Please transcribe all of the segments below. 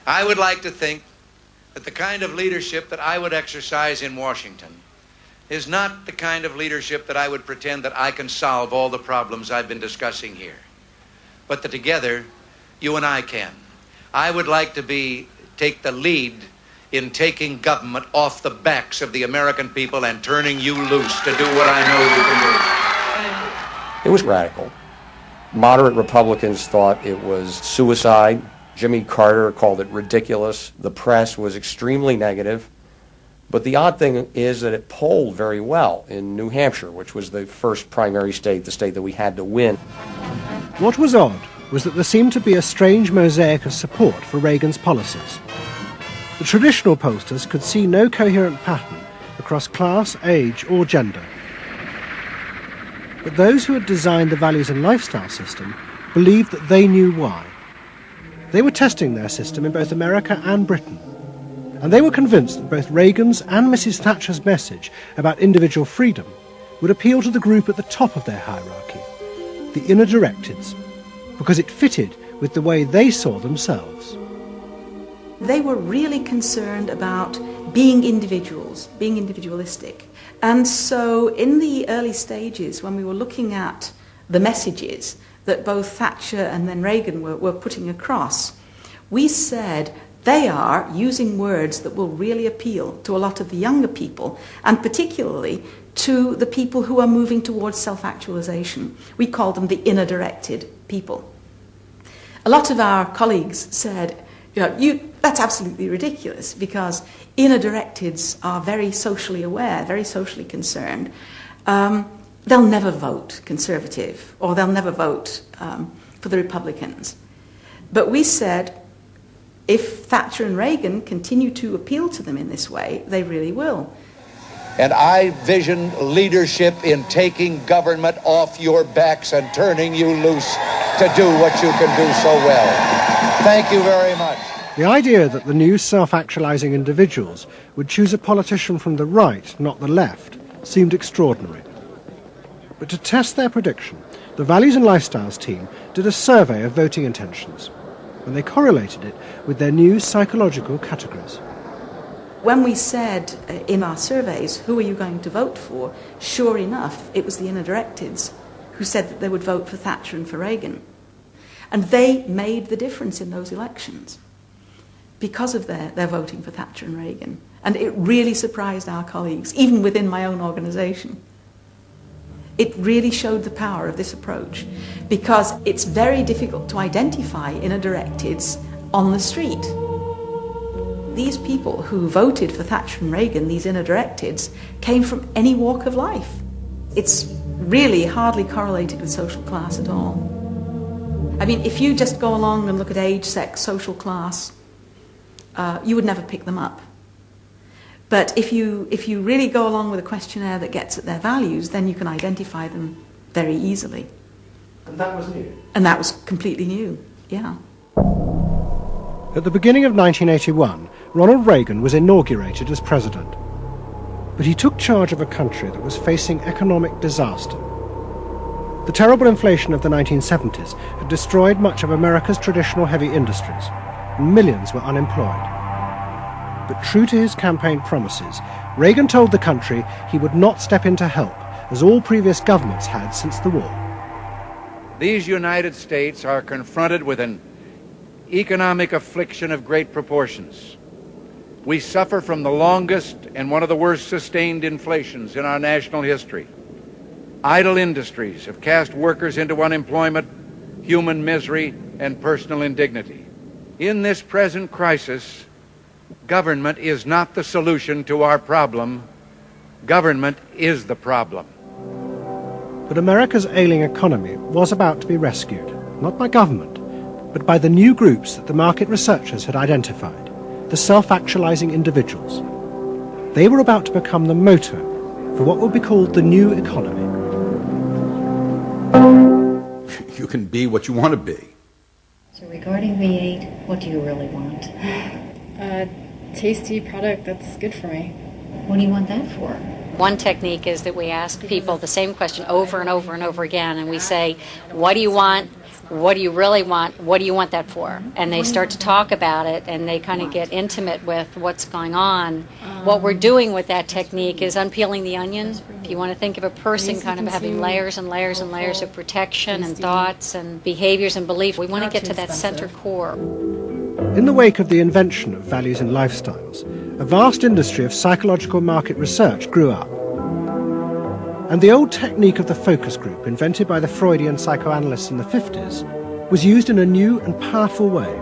I would like to think that the kind of leadership that I would exercise in Washington is not the kind of leadership that I would pretend that I can solve all the problems I've been discussing here, but that together you and I can. I would like to take the lead in taking government off the backs of the American people and turning you loose to do what I know you can do. It was radical. Moderate Republicans thought it was suicide. Jimmy Carter called it ridiculous. The press was extremely negative. But the odd thing is that it polled very well in New Hampshire, which was the first primary state, the state that we had to win. What was odd was that there seemed to be a strange mosaic of support for Reagan's policies. The traditional pollsters could see no coherent pattern across class, age or gender. But those who had designed the values and lifestyle system believed that they knew why. They were testing their system in both America and Britain, and they were convinced that both Reagan's and Mrs. Thatcher's message about individual freedom would appeal to the group at the top of their hierarchy, the inner directeds, because it fitted with the way they saw themselves. They were really concerned about being individuals, being individualistic. And so in the early stages, when we were looking at the messages that both Thatcher and then Reagan were putting across, we said they are using words that will really appeal to a lot of the younger people, and particularly to the people who are moving towards self-actualization. We call them the inner-directed people. A lot of our colleagues said, that's absolutely ridiculous, because inner-directeds are very socially aware, very socially concerned. They'll never vote Conservative, or they'll never vote for the Republicans. But we said, if Thatcher and Reagan continue to appeal to them in this way, they really will. And I vision leadership in taking government off your backs and turning you loose to do what you can do so well. Thank you very much. The idea that the new self-actualizing individuals would choose a politician from the right, not the left, seemed extraordinary. But to test their prediction, the Values and Lifestyles team did a survey of voting intentions, and they correlated it with their new psychological categories. When we said in our surveys, who are you going to vote for, sure enough, it was the inner-directeds who said that they would vote for Thatcher and for Reagan. And they made the difference in those elections because of their voting for Thatcher and Reagan. And it really surprised our colleagues, even within my own organisation. It really showed the power of this approach, because it's very difficult to identify inner-directeds on the street. These people who voted for Thatcher and Reagan, these inner-directeds, came from any walk of life. It's really hardly correlated with social class at all. I mean, if you just go along and look at age, sex, social class, you would never pick them up. But if you really go along with a questionnaire that gets at their values, then you can identify them very easily. And that was new? And that was completely new, yeah. At the beginning of 1981, Ronald Reagan was inaugurated as president. But he took charge of a country that was facing economic disaster. The terrible inflation of the 1970s had destroyed much of America's traditional heavy industries, and millions were unemployed. But true to his campaign promises, Reagan told the country he would not step in to help, as all previous governments had since the war. These United States are confronted with an economic affliction of great proportions. We suffer from the longest and one of the worst sustained inflations in our national history. Idle industries have cast workers into unemployment, human misery, and personal indignity. In this present crisis, government is not the solution to our problem. Government is the problem. But America's ailing economy was about to be rescued, not by government, but by the new groups that the market researchers had identified, the self-actualizing individuals. They were about to become the motor for what would be called the new economy. You can be what you want to be. So regarding V8, what do you really want? A tasty product that's good for me. What do you want that for? One technique is that we ask people the same question over and over and over again, and we say, what do you want? what do you really want? What do you want that for? And they start to talk about it, and they kind of get intimate with what's going on. What we're doing with that technique is unpeeling the onion. If you want to think of a person kind of having layers and layers and layers of protection and thoughts and behaviors and beliefs, we want to get to that center core. In the wake of the invention of values and lifestyles, a vast industry of psychological market research grew up. And the old technique of the focus group, invented by the Freudian psychoanalysts in the 50s, was used in a new and powerful way.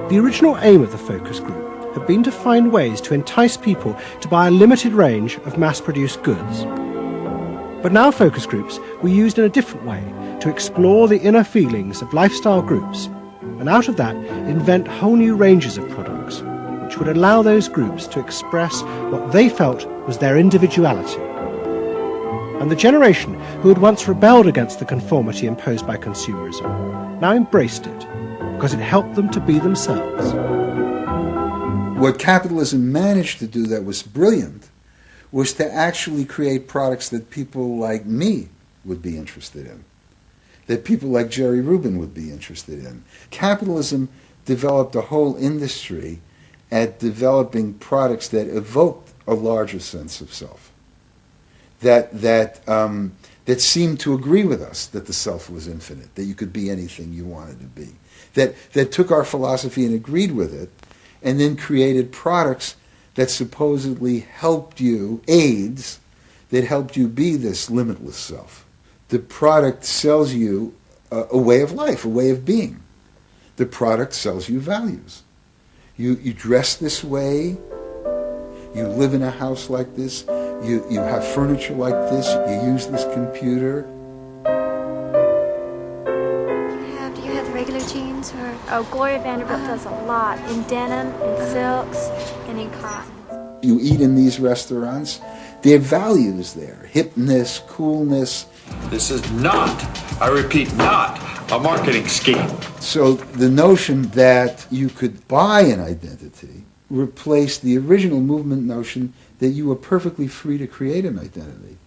The original aim of the focus group had been to find ways to entice people to buy a limited range of mass-produced goods. But now focus groups were used in a different way to explore the inner feelings of lifestyle groups, and out of that invent whole new ranges of products, which would allow those groups to express what they felt was their individuality. And the generation who had once rebelled against the conformity imposed by consumerism now embraced it because it helped them to be themselves. What capitalism managed to do that was brilliant was to actually create products that people like me would be interested in, that people like Jerry Rubin would be interested in. Capitalism developed a whole industry at developing products that evoked a larger sense of self. That seemed to agree with us that the self was infinite, that you could be anything you wanted to be, that took our philosophy and agreed with it, and then created products that supposedly helped you, aids, that helped you be this limitless self. The product sells you a way of life, a way of being. The product sells you values. You dress this way, you live in a house like this, you have furniture like this, you use this computer. Do you have the regular jeans? Or? Oh, Gloria Vanderbilt does a lot in denim, in silks, and in cotton. You eat in these restaurants, there are values there, hipness, coolness. This is not, I repeat, not a marketing scheme. So the notion that you could buy an identity replaced the original movement notion that you were perfectly free to create an identity.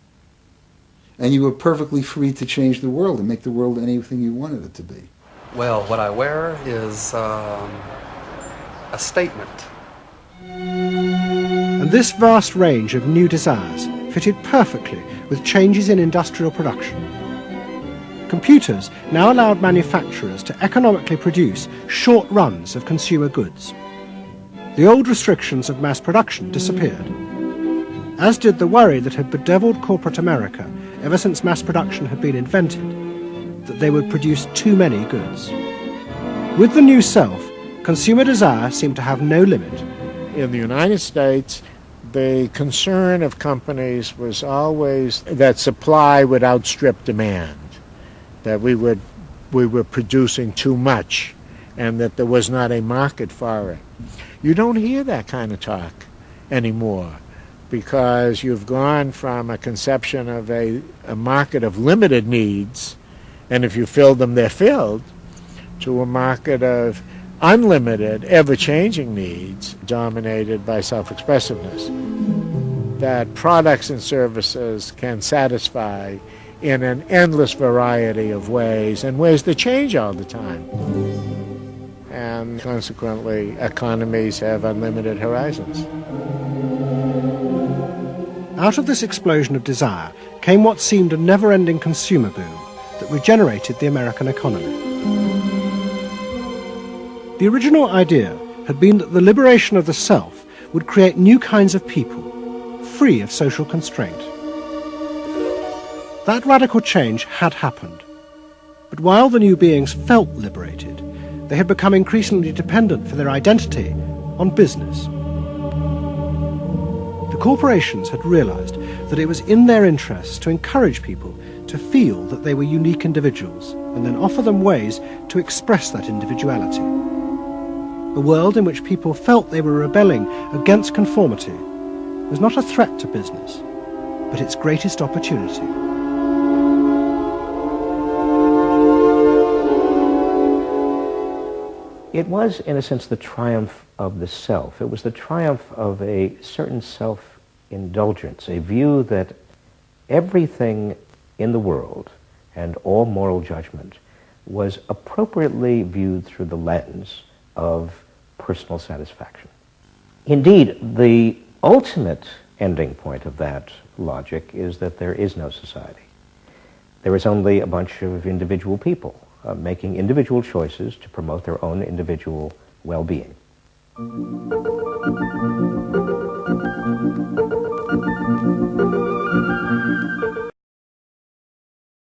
And you were perfectly free to change the world and make the world anything you wanted it to be. Well, what I wear is a statement. And this vast range of new desires fitted perfectly with changes in industrial production. Computers now allowed manufacturers to economically produce short runs of consumer goods. The old restrictions of mass production disappeared, as did the worry that had bedeviled corporate America ever since mass production had been invented, that they would produce too many goods. With the new self, consumer desire seemed to have no limit. In the United States, the concern of companies was always that supply would outstrip demand, that we were producing too much, and that there was not a market for it. You don't hear that kind of talk anymore, because you've gone from a conception of a market of limited needs, and if you fill them, they're filled, to a market of unlimited, ever-changing needs dominated by self-expressiveness that products and services can satisfy in an endless variety of ways, and ways that change all the time. And consequently, economies have unlimited horizons. Out of this explosion of desire came what seemed a never-ending consumer boom that regenerated the American economy. The original idea had been that the liberation of the self would create new kinds of people, free of social constraint. That radical change had happened, but while the new beings felt liberated, they had become increasingly dependent for their identity on business. The corporations had realized that it was in their interests to encourage people to feel that they were unique individuals and then offer them ways to express that individuality. A world in which people felt they were rebelling against conformity was not a threat to business, but its greatest opportunity. It was, in a sense, the triumph of the self. It was the triumph of a certain self-indulgence, a view that everything in the world and all moral judgment was appropriately viewed through the lens of personal satisfaction. Indeed, the ultimate ending point of that logic is that there is no society. There is only a bunch of individual people making individual choices to promote their own individual well-being.